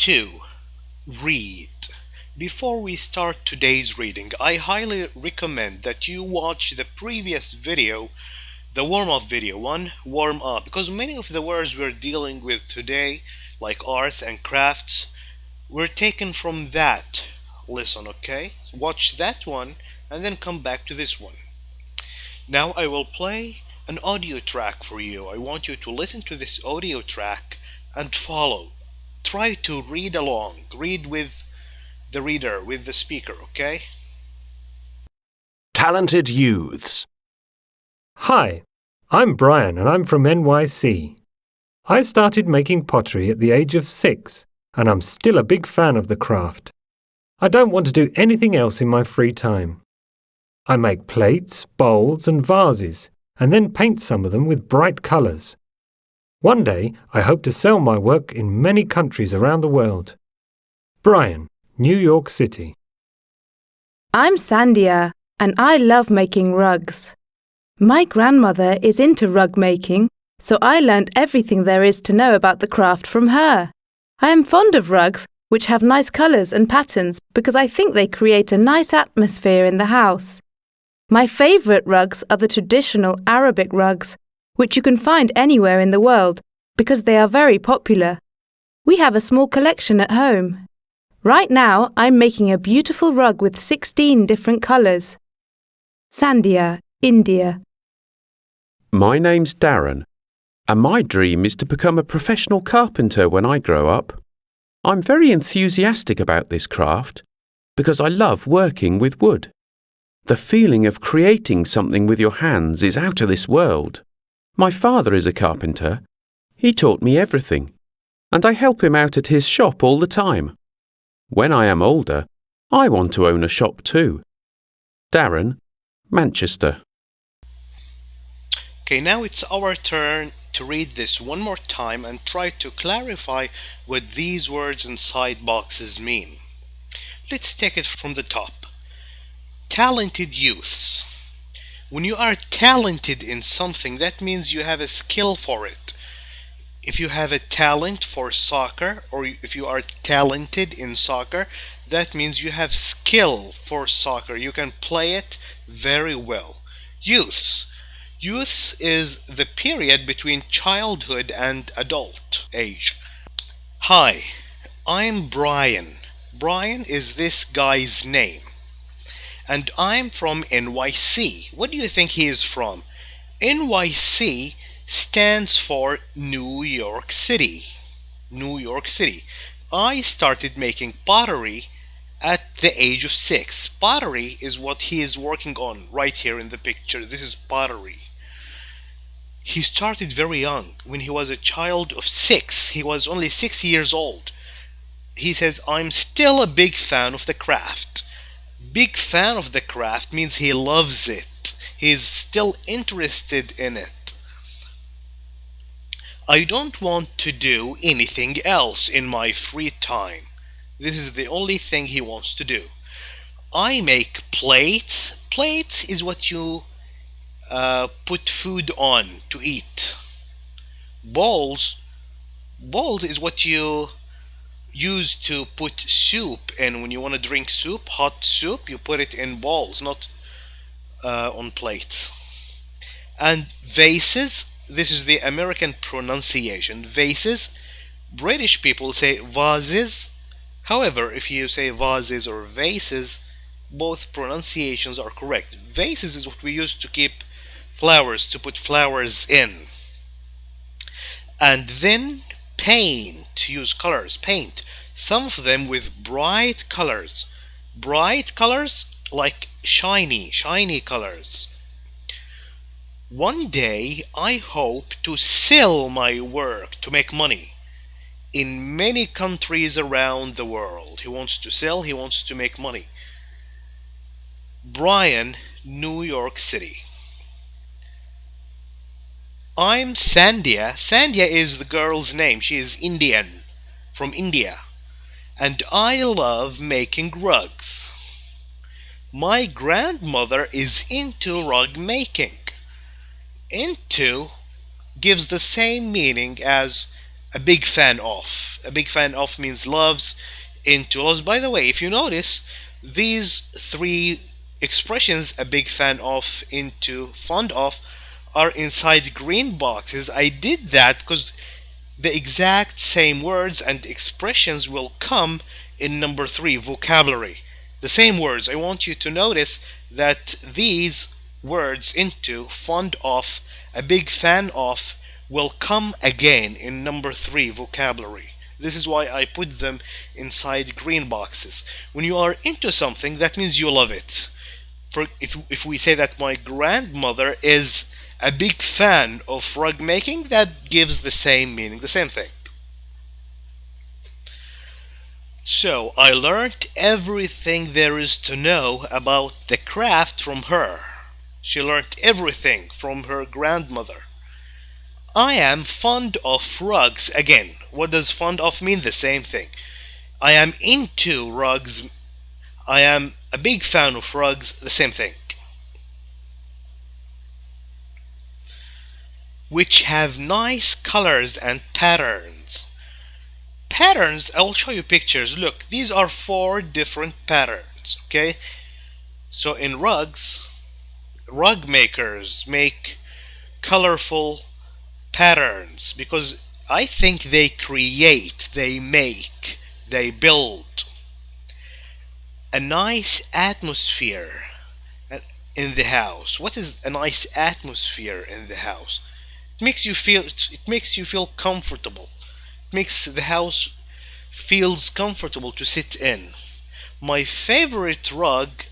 2. Read. Before we start today's reading, I highly recommend that you watch the previous video, the warm-up video, warm up, because many of the words we're dealing with today, like arts and crafts, were taken from that lesson, okay? Watch that one and then come back to this one. Now I will play an audio track for you. I want you to listen to this audio track and follow. Try to read along. Read with the reader, with the speaker, okay? Talented youths. Hi, I'm Brian and I'm from NYC. I started making pottery at the age of 6 and I'm still a big fan of the craft. I don't want to do anything else in my free time. I make plates, bowls and vases and then paint some of them with bright colours. One day I hope to sell my work in many countries around the world. Brian, New York City. I'm Sandia and I love making rugs. My grandmother is into rug making, so I learned everything there is to know about the craft from her. I am fond of rugs which have nice colours and patterns because I think they create a nice atmosphere in the house. My favourite rugs are the traditional Arabic rugs, which you can find anywhere in the world because they are very popular. We have a small collection at home. Right now, I'm making a beautiful rug with 16 different colours. Sandia, India. My name's Darren, and my dream is to become a professional carpenter when I grow up. I'm very enthusiastic about this craft because I love working with wood. The feeling of creating something with your hands is out of this world. My father is a carpenter. He taught me everything, and I help him out at his shop all the time. When I am older, I want to own a shop too. Darren, Manchester. Okay, now it's our turn to read this one more time and try to clarify what these words inside boxes mean. Let's take it from the top. Talented youths. When you are talented in something, that means you have a skill for it. If you have a talent for soccer, or if you are talented in soccer, that means you have skill for soccer. You can play it very well. Youths. Youths is the period between childhood and adult age. Hi, I'm Brian. Brian is this guy's name. And I'm from NYC. What do you think he is from? NYC stands for New York City. New York City. I started making pottery at the age of 6. Pottery is what he is working on right here in the picture. This is pottery. He started very young. When he was a child of 6, he was only 6 years old. He says, I'm still a big fan of the craft. Big fan of the craft means he loves it. He's still interested in it. I don't want to do anything else in my free time. This is the only thing he wants to do. I make plates. Plates is what you put food on to eat. Bowls is what you use to put soup in. When you want to drink soup, hot soup, you put it in bowls, not on plates. And vases, this is the American pronunciation. Vases, British people say vases. However, if you say vases or vases, both pronunciations are correct. Vases is what we use to keep flowers, to put flowers in. And then paint, use colors, paint. Some of them with bright colors. Bright colors like shiny colors. One day I hope to sell my work to make money in many countries around the world. He wants to sell, he wants to make money. Brian, New York City. I'm Sandia. Sandia is the girl's name. She is Indian, from India. And I love making rugs. My grandmother is into rug making. Into gives the same meaning as a big fan of. A big fan of means loves, into, loves. By the way, if you notice, these three expressions, a big fan of, into, fond of, are inside green boxes. I did that because the exact same words and expressions will come in number 3, vocabulary. The same words. I want you to notice that these words, into, fond of, a big fan of, will come again in number 3, vocabulary. This is why I put them inside green boxes. When you are into something, that means you love it. If we say that my grandmother is a big fan of rug making, that gives the same meaning, the same thing. So I learned everything there is to know about the craft from her. She learned everything from her grandmother. I am fond of rugs. Again, what does fond of mean? The same thing. I am into rugs. I am a big fan of rugs. The same thing. Which have nice colors and patterns. Patterns, I'll show you pictures. Look, these are 4 different patterns, okay? So in rugs, rug makers make colorful patterns because I think they create, they make, they build a nice atmosphere in the house. What is a nice atmosphere in the house? It makes you feel comfortable. It makes the house feels comfortable to sit in. My favorite rugs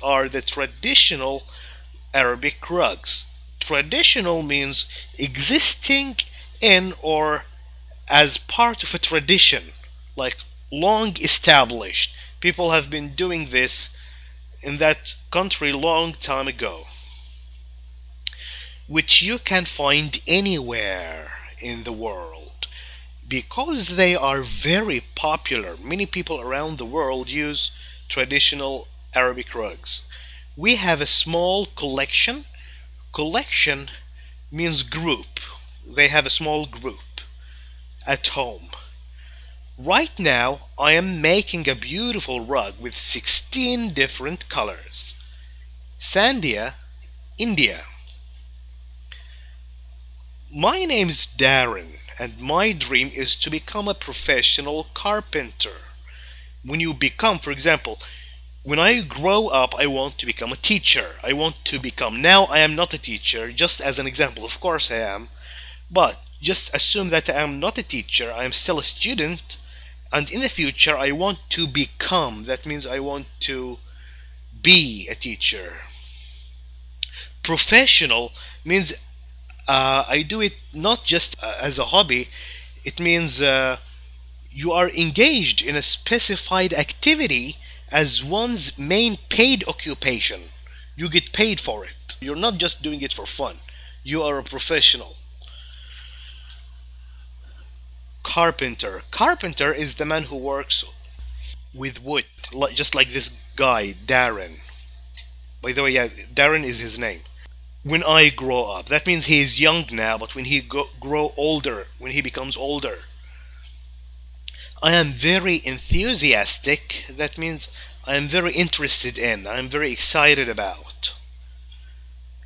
are the traditional Arabic rugs. Traditional means existing in or as part of a tradition, like long established. People have been doing this in that country long time ago, which you can find anywhere in the world because they are very popular. Many people around the world use traditional Arabic rugs. We have a small collection. Collection means group. They have a small group at home. Right now, I am making a beautiful rug with 16 different colors. Sandia, India. My name's Darren, and my dream is to become a professional carpenter. When you become, for example, when I grow up, I want to become a teacher. Now I am not a teacher, just as an example. Of course I am. But just assume that I am not a teacher. I am still a student. And in the future, I want to become. That means I want to be a teacher. Professional means I do it not just as a hobby. It means you are engaged in a specified activity as one's main paid occupation. You get paid for it. You're not just doing it for fun. You are a professional. Carpenter. Carpenter is the man who works with wood, just like this guy, Darren. By the way, yeah, Darren is his name. When I grow up, that means he is young now, but when he when he becomes older, I am very enthusiastic. That means I am very interested in, I am very excited about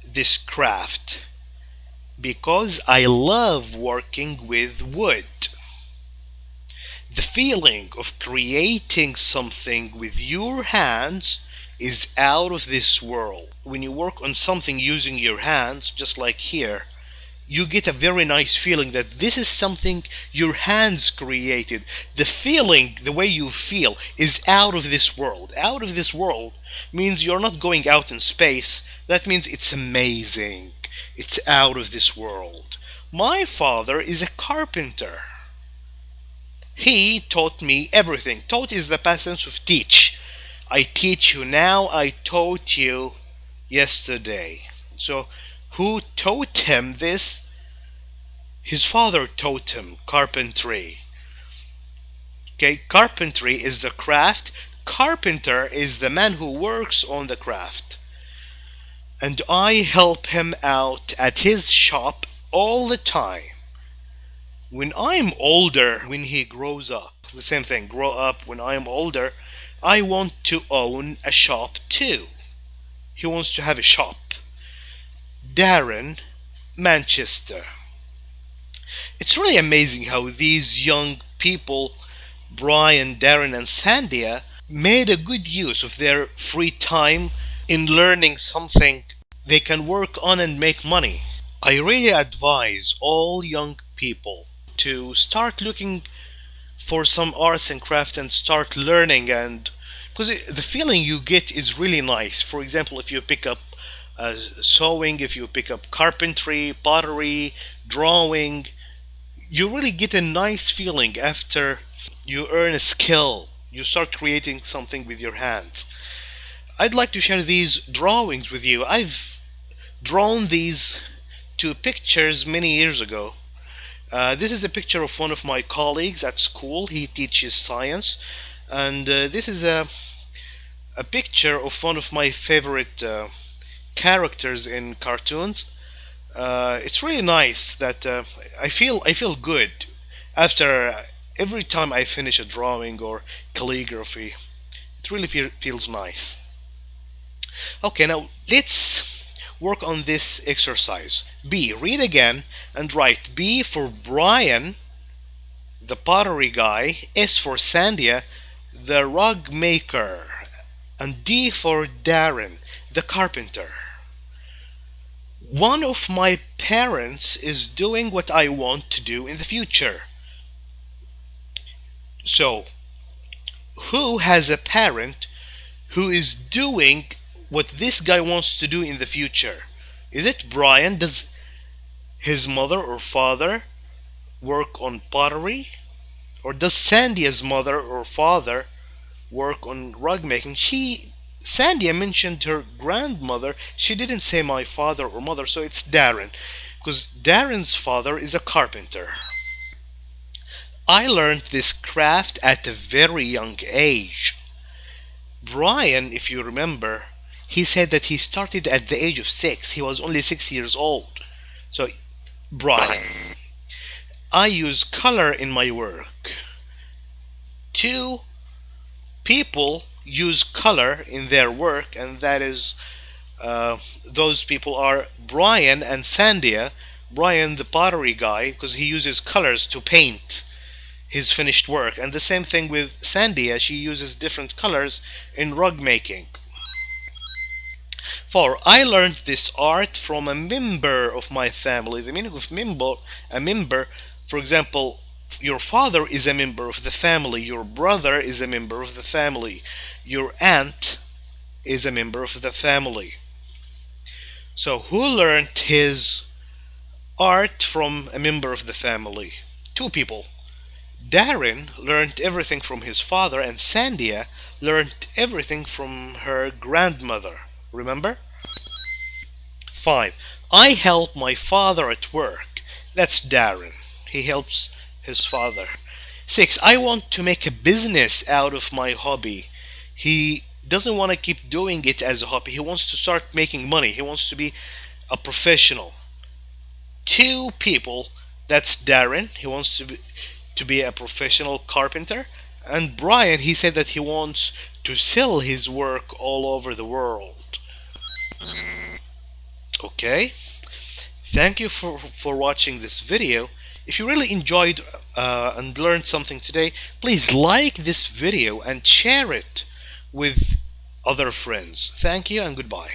this craft because I love working with wood. The feeling of creating something with your hands is out of this world. When you work on something using your hands, just like here, you get a very nice feeling that this is something your hands created. The feeling, the way you feel, is out of this world. Out of this world means you're not going out in space. That means it's amazing. It's out of this world. My father is a carpenter. He taught me everything. Taught is the past tense of teach. I teach you now, I taught you yesterday. So who taught him this? His father taught him carpentry. Okay, carpentry is the craft. Carpenter is the man who works on the craft. And I help him out at his shop all the time. when I'm older, when he grows up, the same thing, grow up, when I'm older, I want to own a shop too. He wants to have a shop. Darren, Manchester. It's really amazing how these young people, Brian, Darren, and Sandia, made a good use of their free time in learning something they can work on and make money. I really advise all young people to start looking for some arts and craft and start learning, and because the feeling you get is really nice. For example, if you pick up sewing, if you pick up carpentry, pottery, drawing, you really get a nice feeling after you earn a skill. You start creating something with your hands. I'd like to share these drawings with you. I've drawn these two pictures many years ago. This is a picture of one of my colleagues at school. He teaches science. And this is a picture of one of my favorite characters in cartoons. It's really nice that I feel good after every time I finish a drawing or calligraphy. It really feels nice. Okay, now let's work on this exercise. B, read again and write B for Brian, the pottery guy, S for Sandia, the rug maker, and D for Darren, the carpenter. One of my parents is doing what I want to do in the future. So, who has a parent who is doing what this guy wants to do in the future? Is it Brian? Does his mother or father work on pottery? Or does Sandia's mother or father work on rug making? Sandia mentioned her grandmother. She didn't say my father or mother, so it's Darren, because Darren's father is a carpenter. I learned this craft at a very young age. Brian, if you remember, he said that he started at the age of 6. He was only 6 years old. So, Brian. I use color in my work. 2 people use color in their work, and that is those people are Brian and Sandia. Brian, the pottery guy, because he uses colors to paint his finished work, and the same thing with Sandia. She uses different colors in rug making. 4. I learned this art from a member of my family. The meaning of a member, for example, your father is a member of the family, your brother is a member of the family, your aunt is a member of the family. So who learned his art from a member of the family? 2 people. Darren learned everything from his father, and Sandia learned everything from her grandmother. Remember? 5. I help my father at work. That's Darren. He helps his father. 6. I want to make a business out of my hobby. He doesn't want to keep doing it as a hobby. He wants to start making money. He wants to be a professional. 2 people. That's Darren. He wants to be a professional carpenter. And Brian, he said that he wants to sell his work all over the world. Okay, thank you for watching this video. If you really enjoyed and learned something today, please like this video and share it with other friends. Thank you and goodbye.